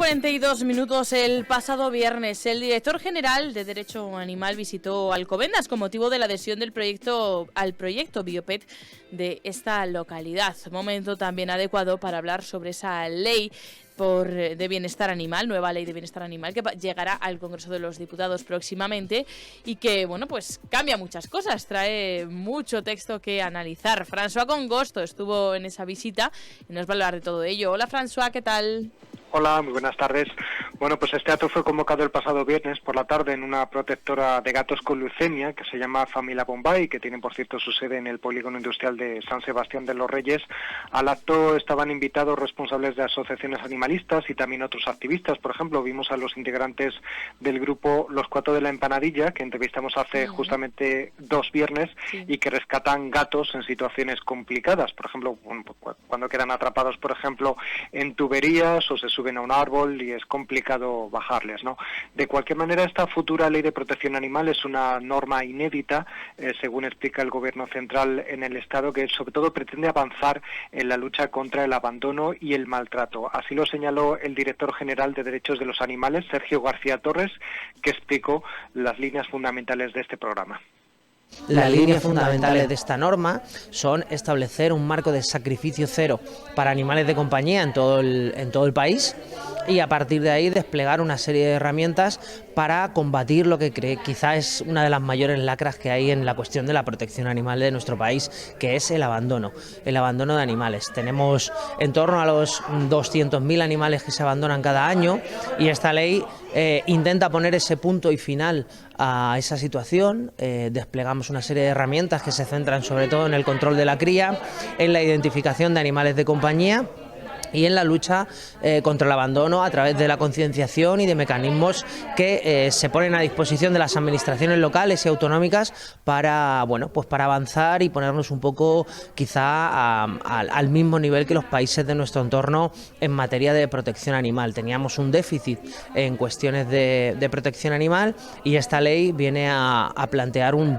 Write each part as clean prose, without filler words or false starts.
8:42. El pasado viernes, el director general de Derecho Animal visitó Alcobendas con motivo de la adhesión del al proyecto Biopet de esta localidad. Momento también adecuado para hablar sobre esa ley de bienestar animal, nueva ley de bienestar animal que llegará al Congreso de los Diputados próximamente y que, bueno, pues cambia muchas cosas, trae mucho texto que analizar. François Congosto estuvo en esa visita y nos va a hablar de todo ello. Hola François, ¿qué tal? Hola, muy buenas tardes. Bueno, pues este acto fue convocado el pasado viernes por la tarde en una protectora de gatos con leucemia que se llama Familia Bombay, que tiene, por cierto, su sede en el polígono industrial de San Sebastián de los Reyes. Al acto estaban invitados responsables de asociaciones animalistas y también otros activistas. Por ejemplo, vimos a los integrantes del grupo Los Cuatro de la Empanadilla, que entrevistamos hace justamente 2 viernes, y que rescatan gatos en situaciones complicadas. Por ejemplo, cuando quedan atrapados, por ejemplo, en tuberías o se suben a un árbol y es complicado bajarles, ¿no? De cualquier manera, esta futura ley de protección animal es una norma inédita, según explica el Gobierno central en el Estado, que sobre todo pretende avanzar en la lucha contra el abandono y el maltrato. Así lo señaló el director general de Derechos de los Animales, Sergio García Torres, que explicó las líneas fundamentales de este programa. Las líneas fundamentales de esta norma son establecer un marco de sacrificio cero para animales de compañía en todo el país y a partir de ahí desplegar una serie de herramientas para combatir lo que quizá es una de las mayores lacras que hay en la cuestión de la protección animal de nuestro país, que es el abandono de animales. Tenemos en torno a los 200.000 animales que se abandonan cada año y esta ley intenta poner ese punto y final a esa situación. Desplegamos una serie de herramientas que se centran sobre todo en el control de la cría, en la identificación de animales de compañía y en la lucha contra el abandono a través de la concienciación y de mecanismos que se ponen a disposición de las administraciones locales y autonómicas para, bueno, pues para avanzar y ponernos un poco quizá al mismo nivel que los países de nuestro entorno en materia de protección animal. Teníamos un déficit en cuestiones de protección animal y esta ley viene a plantear un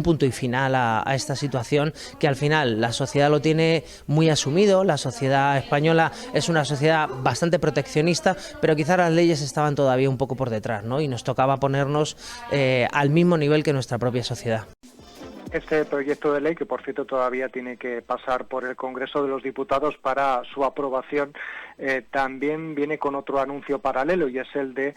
punto y final a esta situación que al final la sociedad lo tiene muy asumido. La sociedad española es una sociedad bastante proteccionista, pero quizás las leyes estaban todavía un poco por detrás, ¿no? Y nos tocaba ponernos al mismo nivel que nuestra propia sociedad. Este proyecto de ley, que por cierto todavía tiene que pasar por el Congreso de los Diputados para su aprobación, también viene con otro anuncio paralelo y es el de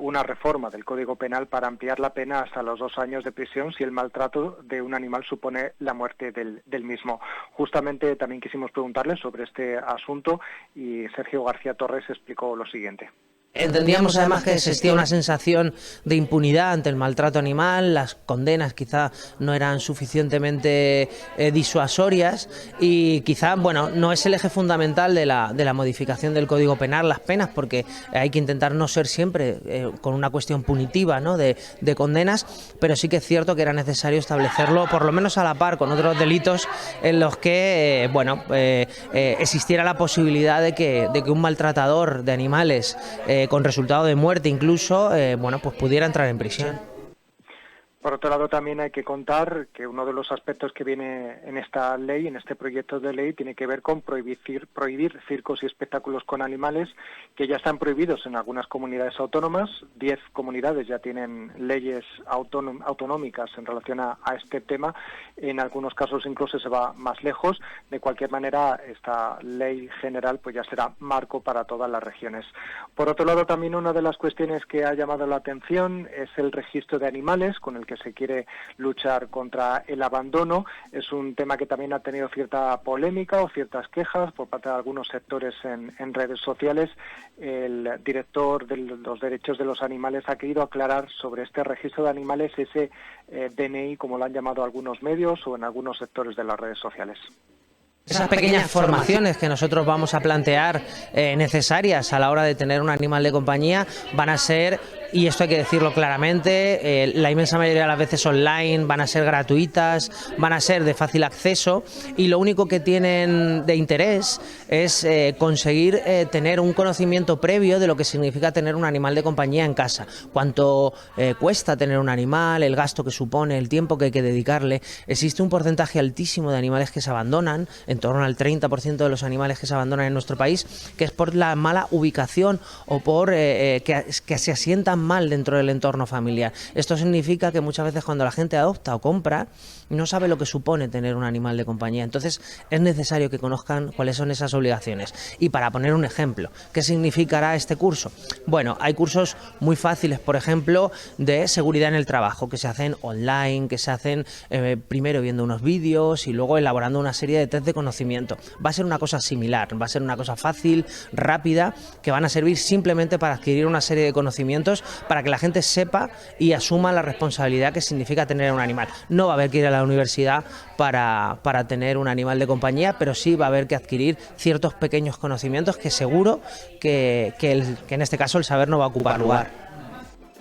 una reforma del Código Penal para ampliar la pena hasta los 2 años de prisión si el maltrato de un animal supone la muerte del mismo. Justamente también quisimos preguntarle sobre este asunto y Sergio García Torres explicó lo siguiente. Entendíamos además que existía una sensación de impunidad ante el maltrato animal, las condenas quizá no eran suficientemente disuasorias y quizá, bueno, no es el eje fundamental de la modificación del Código Penal las penas, porque hay que intentar no ser siempre con una cuestión punitiva, ¿no?, de condenas, pero sí que es cierto que era necesario establecerlo por lo menos a la par con otros delitos en los que, existiera la posibilidad de que un maltratador de animales con resultado de muerte incluso, pues pudiera entrar en prisión. Por otro lado, también hay que contar que uno de los aspectos que viene en esta ley, en este proyecto de ley, tiene que ver con prohibir circos y espectáculos con animales que ya están prohibidos en algunas comunidades autónomas. 10 comunidades ya tienen leyes autonómicas en relación a este tema. En algunos casos incluso se va más lejos. De cualquier manera, esta ley general pues ya será marco para todas las regiones. Por otro lado, también una de las cuestiones que ha llamado la atención es el registro de animales, con el que se quiere luchar contra el abandono. Es un tema que también ha tenido cierta polémica o ciertas quejas por parte de algunos sectores en redes sociales. El director de los derechos de los animales ha querido aclarar sobre este registro de animales, ese DNI, como lo han llamado algunos medios o en algunos sectores de las redes sociales. Esas pequeñas formaciones que nosotros vamos a plantear necesarias a la hora de tener un animal de compañía van a ser y esto hay que decirlo claramente, la inmensa mayoría de las veces online, van a ser gratuitas, van a ser de fácil acceso, y lo único que tienen de interés es conseguir tener un conocimiento previo de lo que significa tener un animal de compañía en casa, cuánto cuesta tener un animal, el gasto que supone, el tiempo que hay que dedicarle. Existe un porcentaje altísimo de animales que se abandonan, en torno al 30% de los animales que se abandonan en nuestro país, que es por la mala ubicación o por que se asientan mal dentro del entorno familiar. Esto significa que muchas veces cuando la gente adopta o compra, no sabe lo que supone tener un animal de compañía. Entonces es necesario que conozcan cuáles son esas obligaciones. Y para poner un ejemplo, ¿qué significará este curso? Bueno, hay cursos muy fáciles, por ejemplo, de seguridad en el trabajo, que se hacen online, que se hacen primero viendo unos vídeos y luego elaborando una serie de test de conocimiento. Va a ser una cosa similar, va a ser una cosa fácil, rápida, que van a servir simplemente para adquirir una serie de conocimientos para que la gente sepa y asuma la responsabilidad que significa tener un animal. No va a haber que ir a la universidad para tener un animal de compañía, pero sí va a haber que adquirir ciertos pequeños conocimientos que seguro que en este caso el saber no va a ocupar lugar.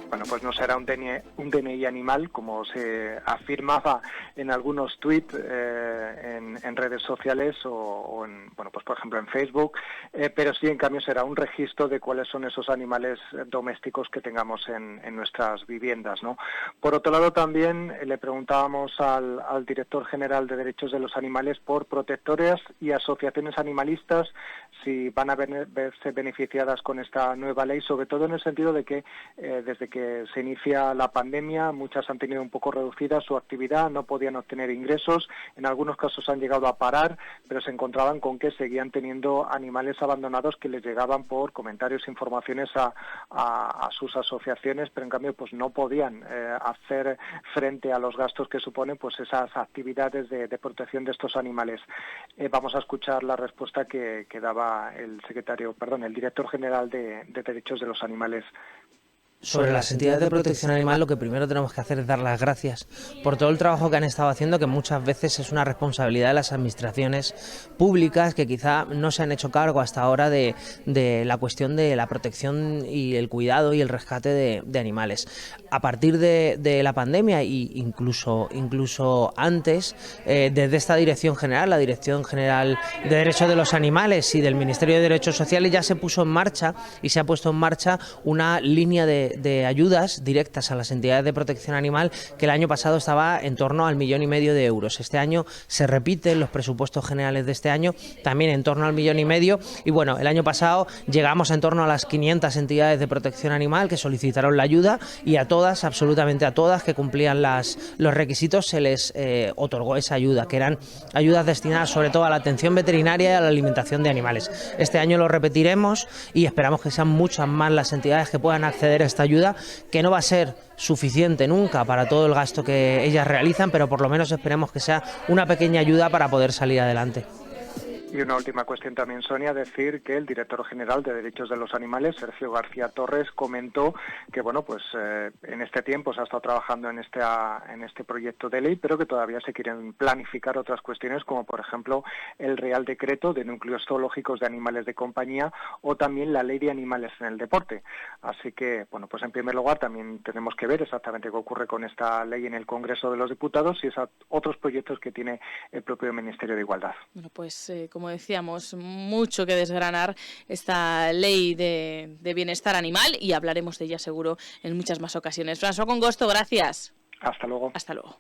Bueno, pues no será un DNI animal, como se afirmaba en algunos tweets en redes sociales o en, bueno, pues por ejemplo en Facebook, pero sí en cambio será un registro de cuáles son esos animales domésticos que tengamos en nuestras viviendas, ¿no? Por otro lado también le preguntábamos al director general de Derechos de los Animales por protectoras y asociaciones animalistas si van a verse beneficiadas con esta nueva ley, sobre todo en el sentido de que desde que se inicia la pandemia, muchas han tenido un poco reducida su actividad, no podían obtener ingresos, en algunos casos han llegado a parar, pero se encontraban con que seguían teniendo animales abandonados que les llegaban por comentarios e informaciones a sus asociaciones, pero en cambio pues no podían hacer frente a los gastos que suponen pues esas actividades de protección de estos animales. Vamos a escuchar la respuesta que daba el director general de Derechos de los Animales. Sobre las entidades de protección animal, lo que primero tenemos que hacer es dar las gracias por todo el trabajo que han estado haciendo, que muchas veces es una responsabilidad de las administraciones públicas que quizá no se han hecho cargo hasta ahora de la cuestión de la protección y el cuidado y el rescate de animales. A partir de la pandemia e incluso antes, desde esta Dirección General, la Dirección General de Derechos de los Animales y del Ministerio de Derechos Sociales, ya se puso en marcha y se ha puesto en marcha una línea de ayudas directas a las entidades de protección animal que el año pasado estaba en torno al 1,5 millones de euros. Este año se repiten los presupuestos generales de este año, también en torno al 1,5 millones, y bueno, el año pasado llegamos en torno a las 500 entidades de protección animal que solicitaron la ayuda, y a todas, absolutamente a todas, que cumplían los requisitos, se les otorgó esa ayuda, que eran ayudas destinadas sobre todo a la atención veterinaria y a la alimentación de animales. Este año lo repetiremos y esperamos que sean muchas más las entidades que puedan acceder a esta ayuda, que no va a ser suficiente nunca para todo el gasto que ellas realizan, pero por lo menos esperemos que sea una pequeña ayuda para poder salir adelante. Y una última cuestión también, Sonia, decir que el director general de Derechos de los Animales, Sergio García Torres, comentó que bueno, pues en este tiempo se ha estado trabajando en este proyecto de ley, pero que todavía se quieren planificar otras cuestiones, como por ejemplo el Real Decreto de Núcleos Zoológicos de Animales de Compañía o también la Ley de Animales en el Deporte. Así que, bueno, pues en primer lugar también tenemos que ver exactamente qué ocurre con esta ley en el Congreso de los Diputados y esos otros proyectos que tiene el propio Ministerio de Igualdad. Bueno, pues como decíamos, mucho que desgranar esta ley de bienestar animal, y hablaremos de ella seguro en muchas más ocasiones. François Congosto, gracias. Hasta luego. Hasta luego.